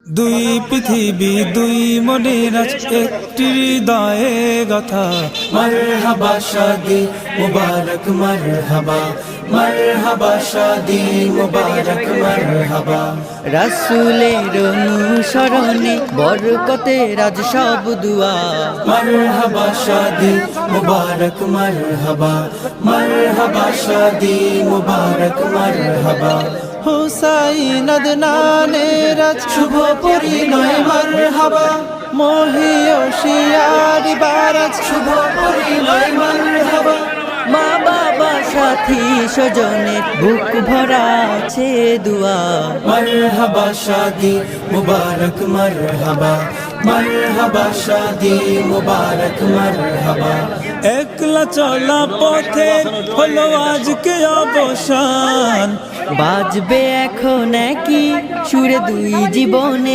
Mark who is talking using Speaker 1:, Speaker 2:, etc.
Speaker 1: দুই পৃথিবী দুই মনের আজ একটি হৃদয়ে গাথা। মারহাবা শাদি মুবারক মারহাবা, মারহাবা শাদি মুবারক মারহাবা।
Speaker 2: রাসূলের অনুসরণে বরকতের আজ সব দুয়া।
Speaker 1: মারহাবা শাদি মুবারক মারহাবা, মারহাবা শাদি মুবারক মারহাবা। হুসাইন আদনানের আজ শুভ পরিণয় মারহাবা, মহিয়সিয়ার বারাজ শুভ পরিণয় মারহাবা।
Speaker 2: মা বাবা সাথী স্বজনের বুক ভরা আছে দুয়া।
Speaker 1: মারহাবা শাদি মুবারক মারহাবা, মারহাবা শাদি মুবারক মারহাবা। একলা চলা পথে হলো আজকে অবসান,
Speaker 2: বাজবে এখন কি সুরে দুই জীবনে।